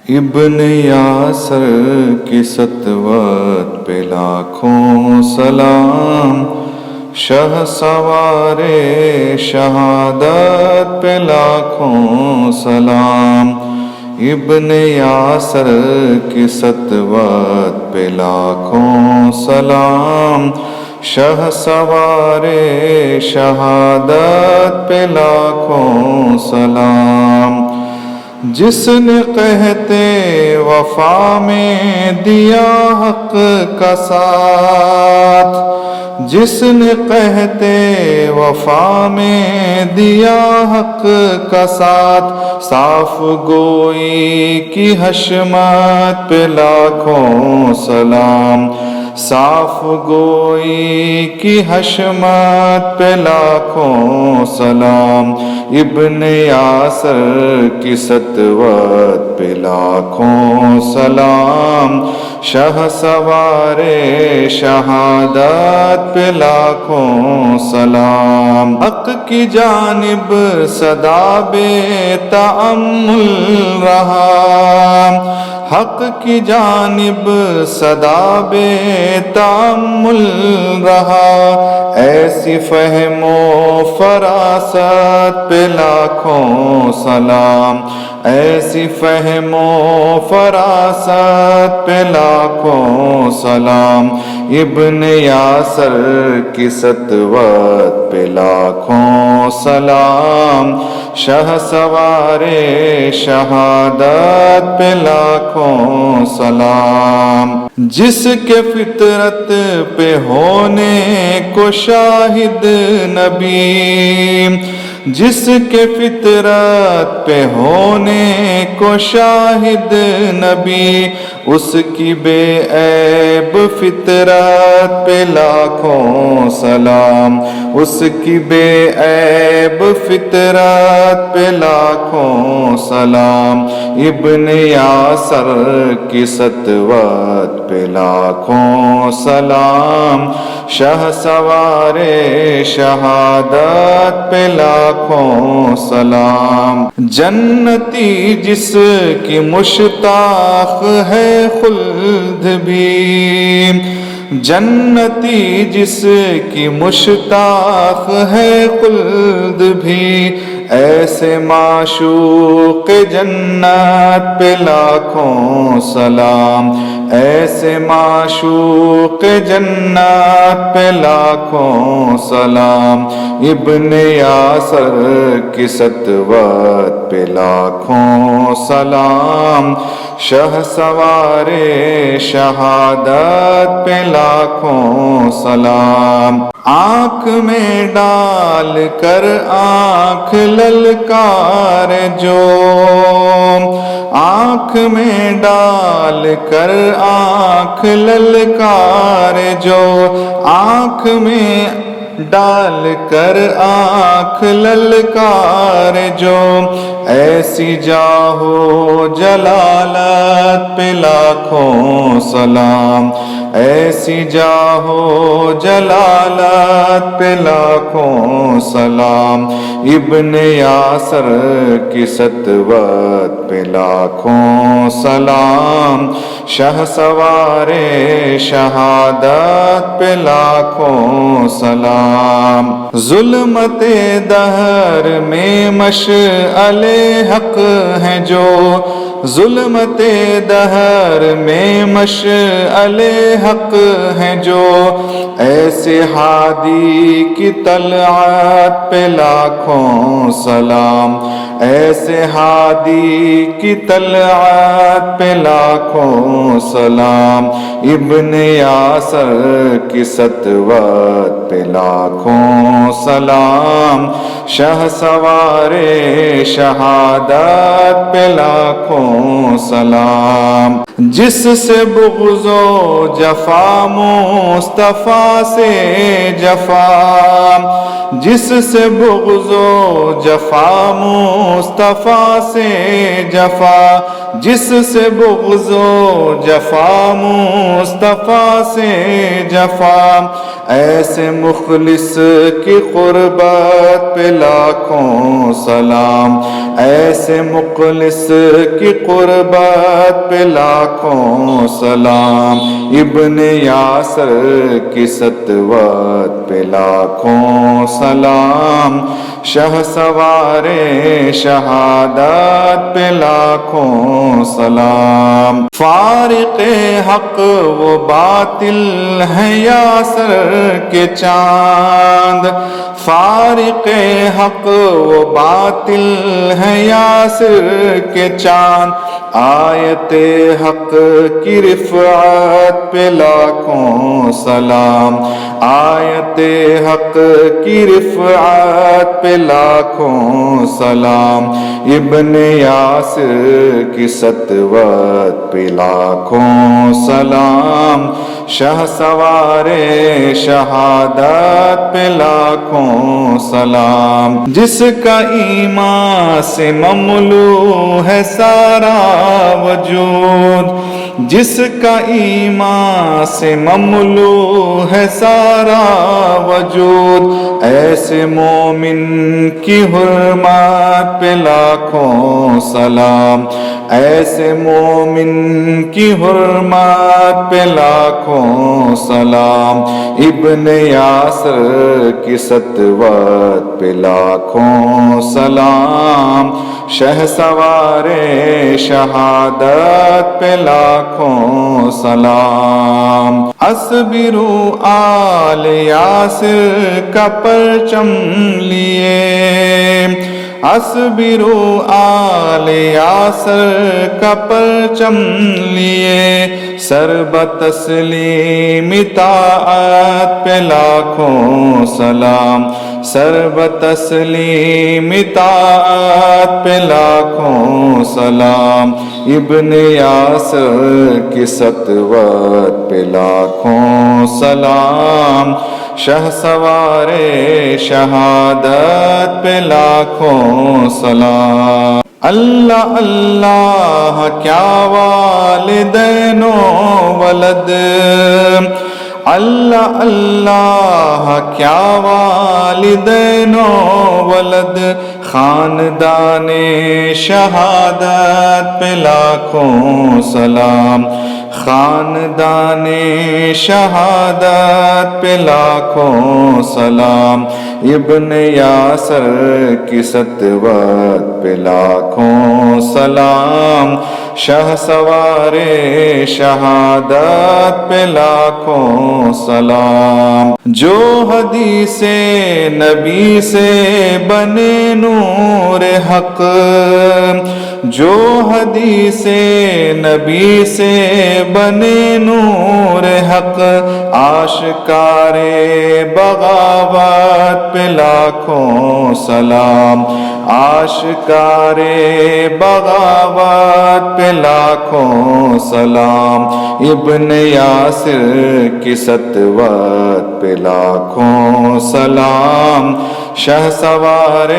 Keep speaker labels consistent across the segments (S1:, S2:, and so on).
S1: ابن یاسر کی سطوت پہ لاکھوں سلام، شہ سوار شہادت پہ لاکھوں سلام، ابن یاسر کی سطوت پہ لاکھوں سلام، شہ سوار شہادت پہ لاکھوں سلام، جس نے قحط وفا میں دیا حق کا ساتھ، جس نے قحط وفا میں دیا حق کا ساتھ، صاف گوئی کی حشمت پہ لاکھوں سلام، صاف گوئی کی حشمت پہ لاکھوں سلام، ابن یاسر کی سطوت پہ لاکھوں سلام، شہ سوار شہادت پہ لاکھوں سلام، حق کی جانب صدا بے تأمل رہا، حق کی جانب صدا بے تأمل رہا، ایسی فہم و فراست پہ لاکھوں سلام، ایسی فہم و فراست پہ لاکھوں سلام، ابن یاسر کی سطوت پہ لاکھوں سلام، شہ سوار شہادت پہ لاکھوں سلام، جس کے فطرت پہ ہونے کو شاہد نبی، جس کے فطرت پہ ہونے کو شاہد نبی، اس کی بے عیب فطرت پہ لاکھوں سلام، اس کی بے عیب فطرت پہ لاکھوں سلام، ابن یاسر کی سطوت پہ لاکھوں سلام، شہ سوار شہادت پہ لاکھوں سلام، جنتی جس کی مشتاق ہے خلد بھی، جنتی جس کی مشتاق ہے خلد بھی، ایسے معشوق جنت پہ لاکھوں سلام، ایسے معشوق جنت پہ لاکھوں سلام، ابن یاسر کی سطوت پہ لاکھوں سلام، شہ سوار شہادت پہ لاکھوں سلام، آنکھ میں ڈال کر آنکھ للکار جو، آنکھ میں ڈال کر آنکھ للکار جو، آنکھ میں ڈال کر آنکھ للکار جو، ایسی جاہو جلالت پہ لاکھوں سلام، ایسی جاہو جلالت پہ لاکھوں سلام، ابن یاسر کی سطوت پہ لاکھوں سلام، شہ سوار شہادت پہ لاکھوں سلام، ظلمت دہر میں مشعل حق ہیں جو، ظلمت دہر میں مشعل حق ہیں جو، ایسے ہادی کی طلعت پہ لاکھوں سلام، ایسے ہادی کی طلعت پہ لاکھوں سلام، ابن یاسر کی سطوت پہ لاکھوں سلام، شہ سوار شہادت پہ لاکھوں سلام، جس سے بغض و جفا مصطفیٰ سے جفا، جس سے بغض و جفا مصطفیٰ سے جفا، جس سے بغض و جفا مصطفیٰ سے جفا، ایسے مخلص کی قربت پہ لاکھوں سلام، ایسے مخلص کی قربت پہ لاکھوں سلام، ابن یاسر کی سطوت پہ لاکھوں سلام، شہ سوار شہادت پہ لاکھوں سلام، فارق حق و باطل ہے یاسر کے چاند، فارق حق و باطل ہے یاسر کے چاند، آیت حق کی رفعت پہ لاکھوں سلام، آیت حق کی رفعت پہ لاکھوں سلام، ابن یاسر کی سطوت پہ لاکھوں سلام، شہ سوار شہادت پہ لاکھوں سلام، جس کا ایمان سے مملو ہے سارا وجود، جس کا ایمان سے مملو ہے سارا وجود، ایسے مومن کی حرمت پہ لاکھوں سلام، ایسے مومن کی حرمت پہ لاکھوں سلام، ابن یاسر کی سطوت پہ لاکھوں سلام، شہ سوار شہادت پہ لاکھوں سلام، اصبروا آل یاسر کا پرچم لیے، اصبروا آل یاسر کا پرچم لیے، سر بتسلیم اطاعت پہ لاکھوں سلام، سر بتسلیم اطاعت پہ لاکھوں سلام، ابن یاسر کی سطوت پہ لاکھوں سلام، شہ سوار شہادت پہ لاکھوں سلام، اللہ اللہ کیا والدین و ولد، اللہ اللہ کیا والدین و ولد، خاندان شہادت پہ لاکھوں سلام، خاندان شہادت پہ لاکھوں سلام، ابن یاسر کی سطوت پہ لاکھوں سلام، شہ سوار شہادت پہ لاکھوں سلام، جو حدیث نبی سے بنے نور حق، جو حدیث نبی سے بنے نور حق، آشکار بغاوت پہ لاکھوں سلام، آشکار بغاوت پہ لاکھوں سلام، ابن یاسر کی سطوت پہ لاکھوں سلام، شہ سوار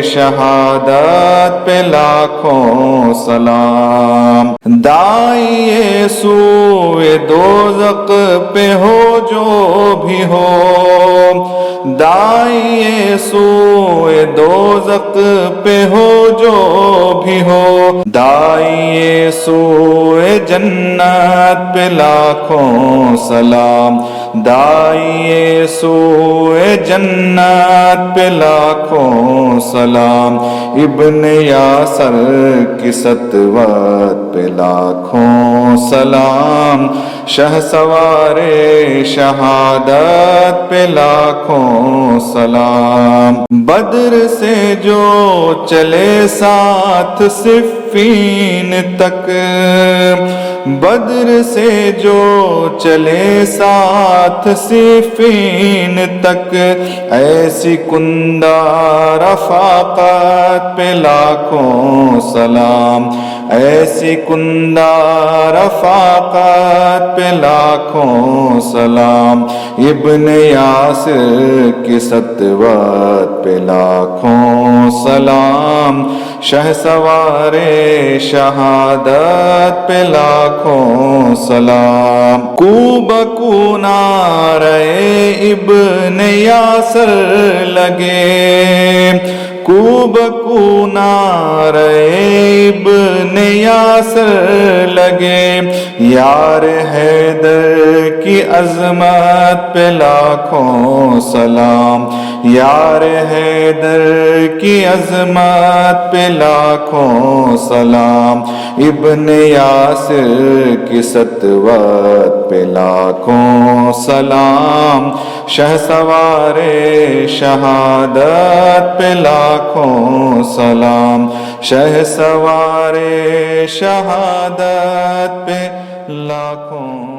S1: شہادت پہ لاکھوں سلام، داعیے سوئے دوزخ پہ ہو جو بھی ہو، داعیے سوئے دوزخ پہ ہو جو بھی ہو، داعیے سوئے جنت پہ لاکھوں سلام، داعیے سوئے جنت پہ لاکھوں سلام، ابن یاسر کی سطوت پہ لاکھوں سلام، شہ سوار شہادت پہ لاکھوں سلام، بدر سے جو چلے ساتھ صفین تک، بدر سے جو چلے ساتھ صفین تک، ایسی کندہ رفاقت پہ لاکھوں سلام، ایسی کندہ رفاقت پہ لاکھوں سلام، ابن یاسر کی سطوت پہ لاکھوں سلام، شہ سوار شہادت پہ لاکھوں سلام، کو بکو نعرہ ابن یاسر لگے، کو بکو نعرے ابن یاسر لگے، یار حیدر کی عظمت پہ لاکھوں سلام، یار حیدر کی عظمت پہ لاکھوں سلام، ابن یاسر کی سطوت پہ لاکھوں سلام، شہسوار شہادت پہ لاکھوں سلام، شہسوار شہادت پہ لاکھوں